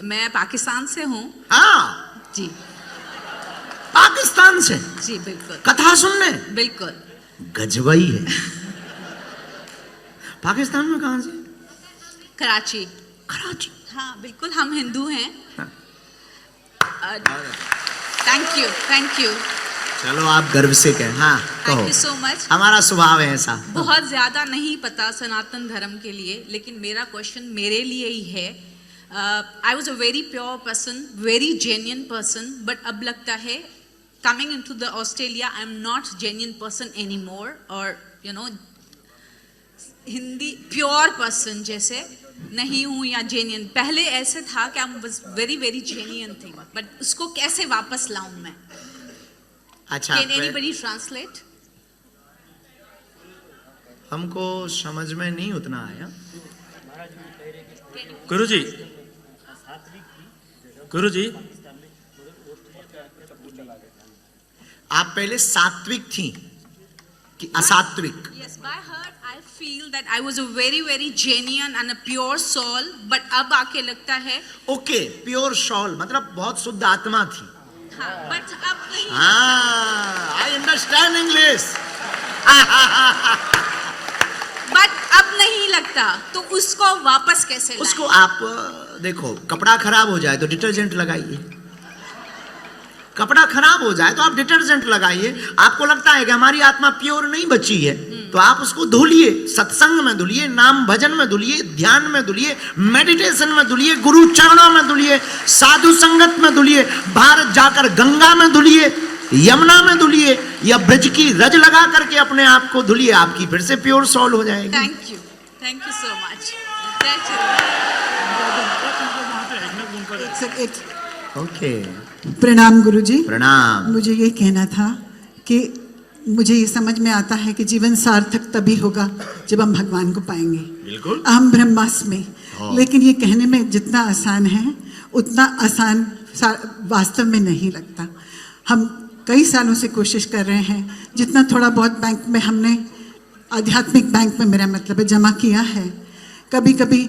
मैं पाकिस्तान से हूँ। हाँ जी पाकिस्तान से। जी बिल्कुल। कथा सुनने? बिल्कुल। गजबई है। पाकिस्तान में कहाँ से? कराची। कराची। हाँ बिल्कुल, हम हिंदू हैं। Thank you thank you. चलो आप गर्व से कहें। हाँ कहो। Thank you so much. हमारा स्वभाव है ऐसा। बहुत ज्यादा नहीं पता सनातन धर्म के लिए, लेकिन मेरा क्वेश्चन मेरे लिए ही है। I was a very pure person, very genuine person, but अब लगता है coming in to the Australia I am not genuine person any more, और you know Hindi pure person जैसे नहीं हूँ या जेन्युइन। पहले ऐसे था कि I was very very genuine thing, but उसको कैसे वापस लाऊं मैं? अच्छा कैन एनीबडी ट्रांसलेट? हमको समझ में नहीं उतना आया। गुरुजी, गुरुजी, आप पहले सात्विक थी कि असात्विक? Yes, by heart I feel that I was a very very genuine and a pure soul, but अब आके लगता है ओके प्योर सोल मतलब बहुत शुद्ध आत्मा थी। हाँ, but अब नहीं। हाँ आई अंडरस्टैंड इंग्लिश। but अब नहीं लगता, तो उसको वापस कैसे लाएं? उसको आप देखो, कपड़ा खराब हो जाए तो डिटर्जेंट लगाइए, कपड़ा खराब हो जाए तो आप डिटर्जेंट लगाइए। आपको लगता है कि हमारी आत्मा प्योर नहीं बची है, तो आप उसको धुलिए, सत्संग में धुलिए, नाम भजन में धुलिए, ध्यान में धुलिए, मेडिटेशन में धुलिए, गुरु चरणों में धुलिए, साधु संगत में धुलिए, भारत जाकर गंगा में धुलिए, यमुना में धुलिए, या ब्रज की रज लगा करके अपने आप को धुलिए, आपकी फिर से प्योर सोल हो जाएगी। Thank you so much. Okay प्रणाम गुरुजी। प्रणाम। मुझे ये कहना था कि मुझे ये समझ में आता है कि जीवन सार्थक तभी होगा जब हम भगवान को पाएंगे। बिल्कुल। अहम ब्रह्मास्मि। लेकिन ये कहने में जितना आसान है उतना आसान वास्तव में नहीं लगता। हम कई सालों से कोशिश कर रहे हैं, जितना थोड़ा बहुत बैंक में हमने, आध्यात्मिक बैंक में मेरा मतलब है, जमा किया है, कभी कभी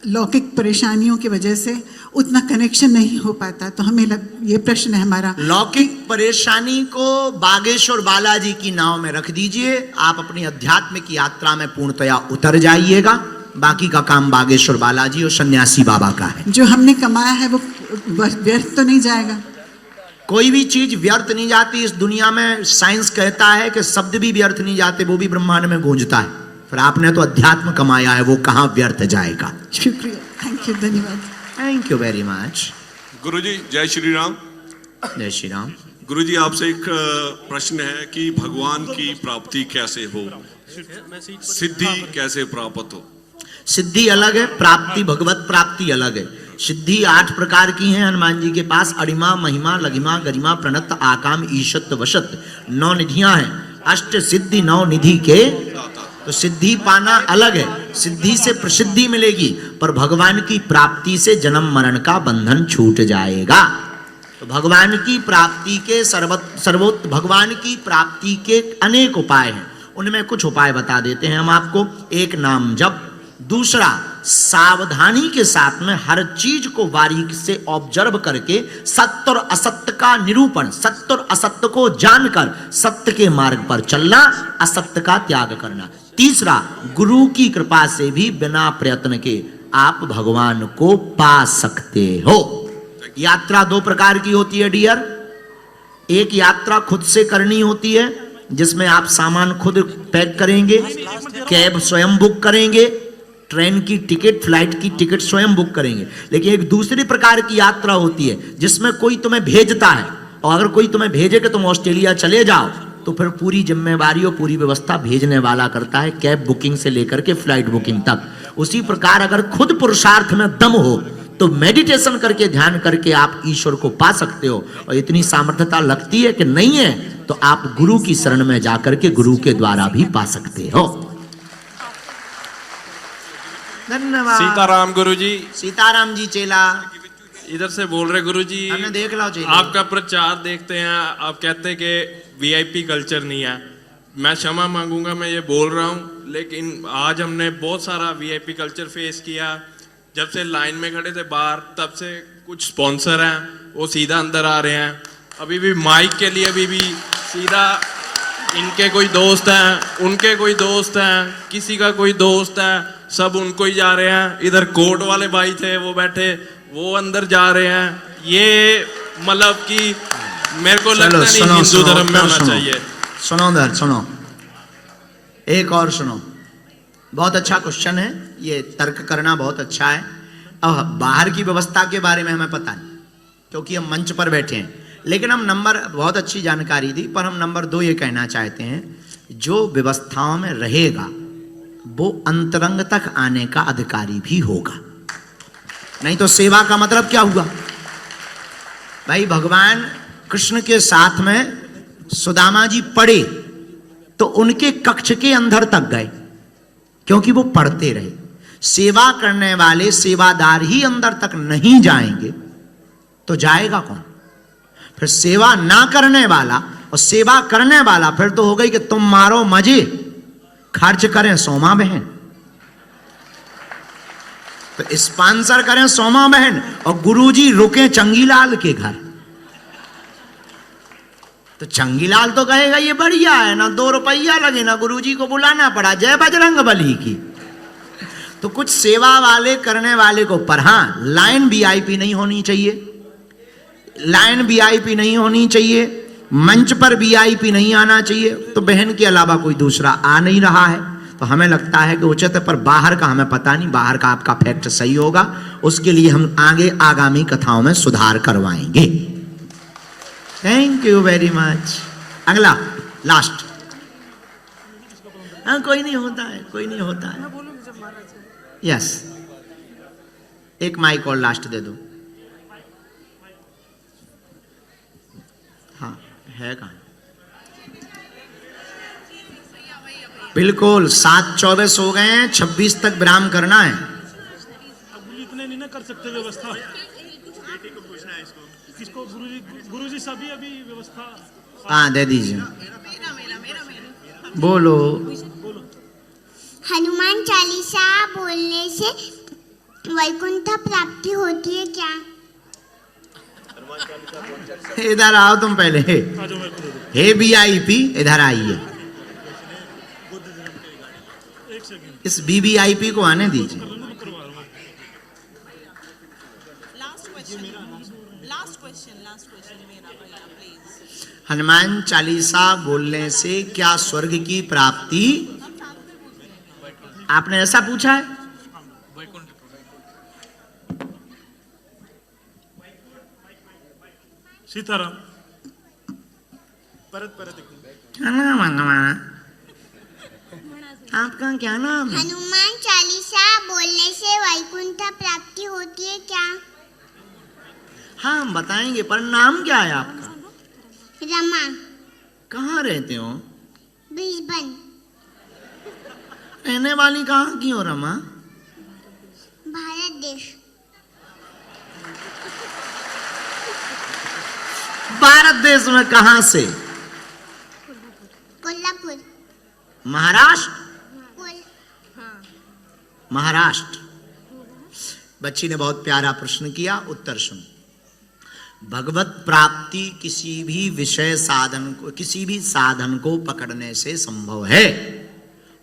लौकिक परेशानियों की वजह से उतना कनेक्शन नहीं हो पाता। तो हमें ये प्रश्न है हमारा, लौकिक परेशानी को बागेश्वर बालाजी की नाव में रख दीजिए, आप अपनी आध्यात्मिक यात्रा में पूर्णतया उतर जाइएगा। बाकी का काम बागेश्वर बालाजी और सन्यासी बाबा का है। जो हमने कमाया है वो व्यर्थ तो नहीं जाएगा? कोई भी चीज व्यर्थ नहीं जाती इस दुनिया में। साइंस कहता है कि शब्द भी व्यर्थ नहीं जाते, वो भी ब्रह्मांड में गूंजता है। फिर आपने तो अध्यात्म कमाया है, वो कहाँ व्यर्थ जाएगा। शुक्रिया, थैंक यू, धन्यवाद। Thank you very much. गुरुजी जय श्री राम। जय श्री राम। गुरुजी आपसे एक प्रश्न है कि भगवान की प्राप्ति कैसे हो, सिद्धि कैसे प्राप्त हो? सिद्धि अलग है, प्राप्ति भगवत प्राप्ति अलग है। सिद्धि 8 प्रकार की हैं हनुमान जी के पास। अरिमा, महिमा, लघिमा, गरिमा, प्रणत, आकाम, ईशत, वशत, 9 निधियां हैं। अष्ट सिद्धि 9 निधि के, तो सिद्धि पाना अलग है। सिद्धि से प्रसिद्धि मिलेगी, पर भगवान की प्राप्ति से जन्म मरण का बंधन छूट जाएगा। तो भगवान की प्राप्ति के सर्वोत्त भगवान की प्राप्ति के अनेक उपाय हैं, उनमें कुछ उपाय बता देते हैं हम आपको। एक, नाम जप। दूसरा, सावधानी के साथ में हर चीज को बारीक से ऑब्जर्व करके सत्य और असत्य का निरूपण, सत्य और असत्य को जानकर सत्य के मार्ग पर चलना, असत्य का त्याग करना। तीसरा, गुरु की कृपा से भी बिना प्रयत्न के आप भगवान को पा सकते हो। यात्रा 2 प्रकार की होती है डियर। एक यात्रा खुद से करनी होती है, जिसमें आप सामान खुद पैक करेंगे, कैब स्वयं बुक करेंगे, ट्रेन की टिकट, फ्लाइट की टिकट स्वयं बुक करेंगे। लेकिन एक दूसरी प्रकार की यात्रा होती है जिसमें कोई तुम्हें भेजता है, और अगर कोई तुम्हें भेजे कि तुम ऑस्ट्रेलिया चले जाओ, तो फिर पूरी जिम्मेवारी और पूरी व्यवस्था भेजने वाला करता है, कैब बुकिंग से लेकर के फ्लाइट बुकिंग तक। उसी प्रकार अगर खुद पुरुषार्थ में दम हो तो मेडिटेशन करके, ध्यान करके आप ईश्वर को पा सकते हो। और इतनी सामर्थ्यता लगती है कि नहीं है तो आप गुरु की शरण में जाकर के गुरु के द्वारा भी पा सकते हो। धन्यवाद। सीताराम गुरुजी। सीताराम जी चेला इधर से बोल रहे गुरुजी। हमने देख लो चेला। आपका प्रचार देखते हैं, आप कहते हैं कि वीआईपी कल्चर नहीं है। मैं क्षमा मांगूंगा, मैं ये बोल रहा हूँ, लेकिन आज हमने बहुत सारा वीआईपी कल्चर फेस किया। जब से लाइन में खड़े थे बाहर, तब से कुछ स्पॉन्सर हैं वो सीधा अंदर आ रहे हैं। अभी भी माइक के लिए भी सीधा इनके कोई दोस्त हैं, उनके कोई दोस्त हैं, किसी का कोई दोस्त है, सब उनको ही जा रहे हैं। इधर कोर्ट वाले भाई थे वो बैठे, वो अंदर जा रहे हैं। ये मतलब कि मेरे को लगता नहीं हिंदू धर्म में होना चाहिए। सुनो एक और सुनो, बहुत अच्छा क्वेश्चन है, ये तर्क करना बहुत अच्छा है। अब बाहर की व्यवस्था के बारे में हमें पता नहीं, क्योंकि हम मंच पर बैठे हैं, लेकिन हम नंबर, बहुत अच्छी जानकारी दी, पर हम नंबर 2 ये कहना चाहते हैं, जो व्यवस्थाओं में रहेगा वो अंतरंग तक आने का अधिकारी भी होगा। नहीं तो सेवा का मतलब क्या हुआ? भाई भगवान कृष्ण के साथ में सुदामा जी पढ़े तो उनके कक्ष के अंदर तक गए, क्योंकि वो पढ़ते रहे। सेवा करने वाले सेवादार ही अंदर तक नहीं जाएंगे तो जाएगा कौन? फिर सेवा ना करने वाला और सेवा करने वाला, फिर तो हो गई कि तुम मारो मजे, खर्च करें सोमा बहन, तो स्पॉन्सर करें सोमा बहन, और गुरुजी रुके चंगीलाल के घर। तो चंगीलाल तो कहेगा ये बढ़िया है ना, 2 रुपया लगे ना, गुरुजी को बुलाना पड़ा, जय बजरंग बली की। तो कुछ सेवा वाले करने वाले को, पर हाँ लाइन वीआईपी नहीं होनी चाहिए, लाइन वीआईपी नहीं होनी चाहिए, मंच पर वीआईपी नहीं आना चाहिए। तो बहन के अलावा कोई दूसरा आ नहीं रहा है, तो हमें लगता है कि उचित है, पर बाहर का हमें पता नहीं, बाहर का आपका फैक्ट सही होगा, उसके लिए हम आगे आगामी कथाओं में सुधार करवाएंगे। Thank you very much. अगला लास्ट। हाँ कोई नहीं होता है, कोई नहीं होता है। यस, एक माइक और लास्ट दे दो। हाँ है कहाँ? बिल्कुल 7:24 हो गए हैं, 26 तक विराम करना है। इतने नहीं ना कर सकते व्यवस्था। किसको? गुरुजी सभी अभी व्यवस्था। हाँ दे दीजिए। बोलो। हनुमान चालीसा बोलने से वैकुंठ प्राप्ति होती है क्या? इधर आओ तुम पहले। हे वीआईपी इधर आइए, इस वीवीआईपी को आने दीजिए। हनुमान चालीसा बोलने से क्या स्वर्ग की प्राप्ति? आपने ऐसा पूछा है? सीताराम परत क्या नाम है हमारा? आपका क्या नाम है? हनुमान चालीसा बोलने से वैकुंठ प्राप्ति होती है क्या? हाँ हम बताएंगे, पर नाम क्या है आपका? रमा। कहाँ रहते हो? ब्रिस्बेन। रहने वाली कहाँ की हो रमा? भारत देश। भारत देश में कहाँ से? कोल्हापुर। महाराष्ट्र? हाँ। महाराष्ट्र। बच्ची ने बहुत प्यारा प्रश्न किया, उत्तर सुन। भगवत प्राप्ति किसी भी विषय साधन को, किसी भी साधन को पकड़ने से संभव है,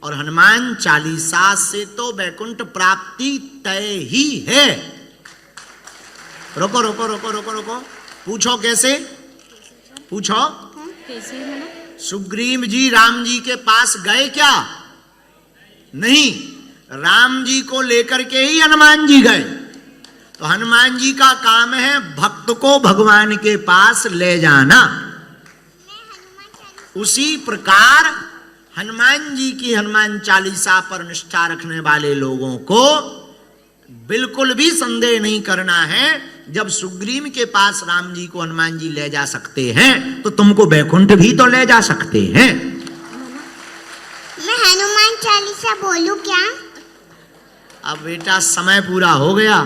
और हनुमान चालीसा से तो वैकुंठ प्राप्ति तय ही है। रोको रोको रोको रोको रोको, पूछो कैसे? पूछो कैसे? सुग्रीव जी राम जी के पास गए क्या? नहीं, राम जी को लेकर के ही हनुमान जी गए। तो हनुमान जी का काम है भक्त को भगवान के पास ले जाना। उसी प्रकार हनुमान जी की हनुमान चालीसा पर निष्ठा रखने वाले लोगों को बिल्कुल भी संदेह नहीं करना है। जब सुग्रीव के पास राम जी को हनुमान जी ले जा सकते हैं, तो तुमको बैकुंठ भी तो ले जा सकते हैं। मैं हनुमान चालीसा बोलूं क्या? अब बेटा समय पूरा हो गया,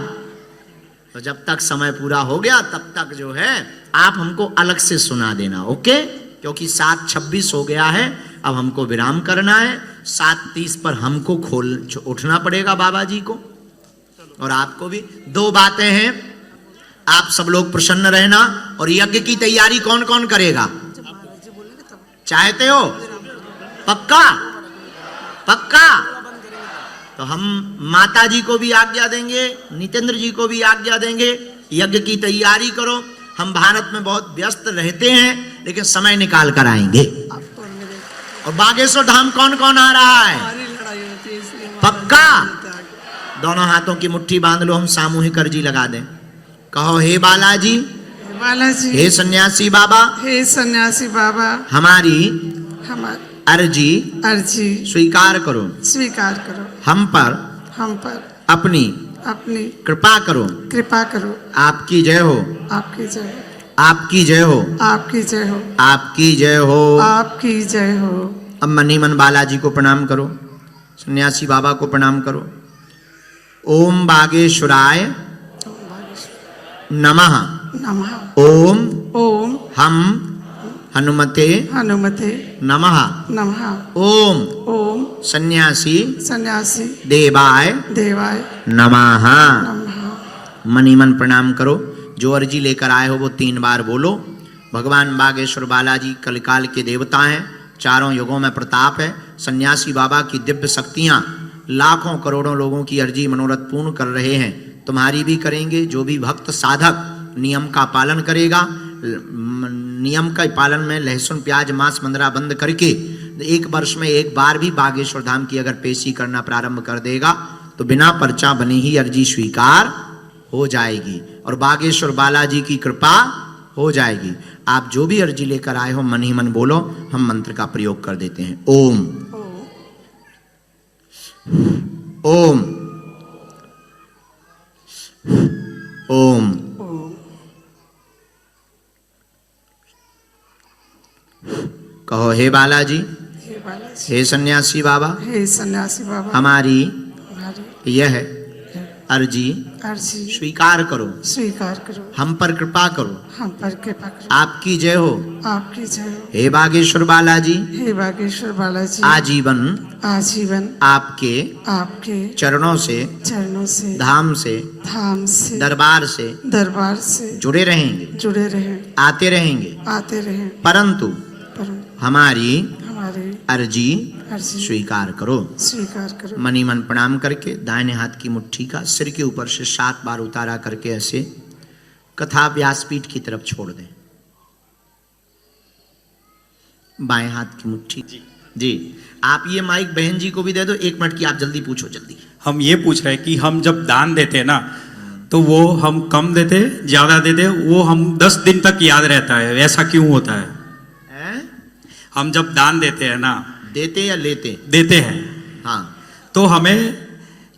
तो जब तक समय पूरा हो गया तब तक जो है आप हमको अलग से सुना देना, ओके? क्योंकि 7:26 हो गया है, अब हमको विराम करना है। 7:30 पर हमको उठना पड़ेगा बाबा जी को। और आपको भी। दो बातें हैं, आप सब लोग प्रसन्न रहना। और यज्ञ की तैयारी कौन कौन करेगा? चाहते हो? पक्का? पक्का? तो हम माता जी को भी आज्ञा देंगे, नितेंद्र जी को भी आज्ञा देंगे, यज्ञ की तैयारी करो। हम भारत में बहुत व्यस्त रहते हैं, लेकिन समय निकाल कर आएंगे। और बागेश्वर धाम कौन कौन आ रहा है? पक्का? दोनों हाथों की मुट्ठी बांध लो, हम सामूहिक अर्जी लगा दें। कहो, हे बालाजी, बालाजी, हे सन्यासी बाबा, हे सन्यासी बाबा, हमारी हमारी अर्जी अर्जी स्वीकार करो। स्वीकार करो। हम पर अपनी अपनी कृपा करो। कृपा करो। आपकी जय हो, आपकी जय हो, आपकी जय हो, आपकी जय हो, आपकी जय हो, आपकी जय हो। अब मनी मन बालाजी को प्रणाम करो, सन्यासी बाबा को प्रणाम करो। ओम बागेश्वराय नमः। नमः। ओम ओम हम हनुमते हनुमते नमः। नमः। ओम ओम सन्यासी सन्यासी देवाय देवाय नमः। नमः। मनी मन प्रणाम करो। जो अर्जी लेकर आए हो वो 3 बार बोलो। भगवान बागेश्वर बालाजी कलिकाल के देवता हैं, चारों युगों में प्रताप है। सन्यासी बाबा की दिव्य शक्तियां लाखों करोड़ों लोगों की अर्जी मनोरथ पूर्ण कर रहे हैं, तुम्हारी भी करेंगे। जो भी भक्त साधक नियम का पालन करेगा, नियम का पालन में लहसुन प्याज मांस मंदरा बंद करके 1 वर्ष में 1 बार भी बागेश्वर धाम की अगर पेशी करना प्रारंभ कर देगा तो बिना पर्चा बने ही अर्जी स्वीकार हो जाएगी और बागेश्वर बालाजी की कृपा हो जाएगी। आप जो भी अर्जी लेकर आए हो मन ही मन बोलो, हम मंत्र का प्रयोग कर देते हैं। ओम ओम ओम कहो, हे बालाजी, हे बालाजी, हे सन्यासी बाबा, हे सन्यासी बाबा, हमारी हमारी यह अर्जी अर्जी स्वीकार करो। स्वीकार करो। हम पर कृपा करो। हम पर कृपा करो। आपकी जय हो। आपकी जय हो। हे बागेश्वर बालाजी, हे बागेश्वर बालाजी, आजीवन आजीवन आपके आपके चरणों से धाम से दरबार से जुड़े रहेंगे, जुड़े रहे, आते रहेंगे, आते रहे। परंतु हमारी अर्जी अर्जी स्वीकार करो। स्वीकार करो। मनी मन प्रणाम करके दाहिने हाथ की मुट्ठी का सिर के ऊपर से 7 बार उतारा करके ऐसे कथा व्यासपीठ की तरफ छोड़ दें। बाएं हाथ की मुट्ठी जी। आप ये माइक बहन जी को भी दे दो। 1 मिनट की आप जल्दी पूछो, जल्दी। हम ये पूछ रहे हैं कि हम जब दान देते हैं ना, तो वो हम कम देते ज्यादा देते, वो हम 10 दिन तक याद रहता है, ऐसा क्यों होता है? हम जब दान देते हैं ना, देते या लेते? देते हैं। हाँ, तो हमें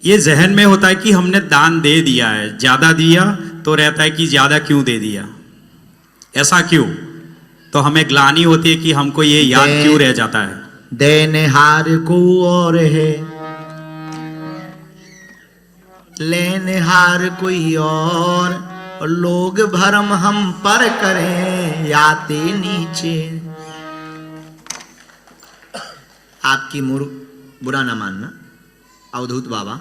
ये जहन में होता है कि हमने दान दे दिया है, ज्यादा दिया तो रहता है कि ज्यादा क्यों दे दिया, ऐसा क्यों? तो हमें ग्लानि होती है कि हमको ये याद क्यों रह जाता है? देनहार को और है, लेनहार कोई और लोग भरम हम पर करें याते नीचे। आपकी बुरा ना मानना अवधूत बाबा,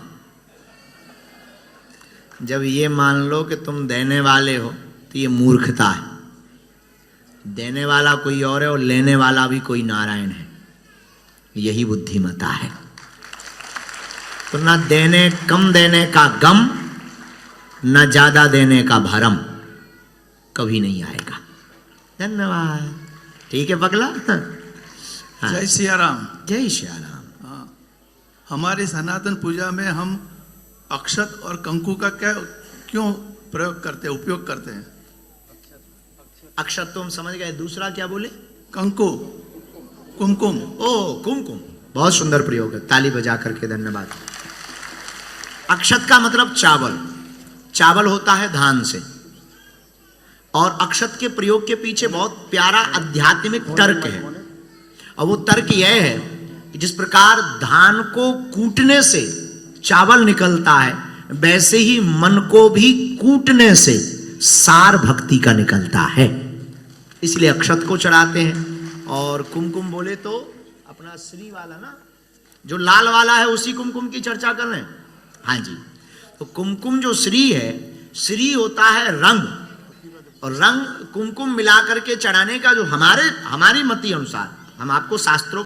जब ये मान लो कि तुम देने वाले हो तो ये मूर्खता है। देने वाला कोई और है और लेने वाला भी कोई नारायण है, यही बुद्धिमता है। तो ना देने कम देने का गम, ना ज्यादा देने का भरम कभी नहीं आएगा। धन्यवाद। ठीक है पगला। हाँ। जय सिया राम। जय श्री राम। हाँ, हमारी सनातन पूजा में हम अक्षत और कंकु का क्यों प्रयोग करते हैं, उपयोग करते हैं? अक्षत तो हम समझ गए, दूसरा क्या बोले? कंकु, कुमकुम। ओ कुमकुम, बहुत सुंदर प्रयोग है, ताली बजा करके धन्यवाद। अक्षत का मतलब चावल। चावल होता है धान से, और अक्षत के प्रयोग के पीछे बहुत प्यारा आध्यात्मिक तर्क है। और वो तर्क यह है कि जिस प्रकार धान को कूटने से चावल निकलता है, वैसे ही मन को भी कूटने से सार भक्ति का निकलता है। इसलिए अक्षत को चढ़ाते हैं। और कुमकुम बोले तो अपना श्री वाला ना, जो लाल वाला है उसी कुमकुम की चर्चा कर रहे हैं। हाँ जी। तो कुमकुम जो श्री है, श्री होता है रंग, और रंग कुमकुम मिला करके चढ़ाने का जो हमारी मति अनुसार, हम आपको शास्त्रों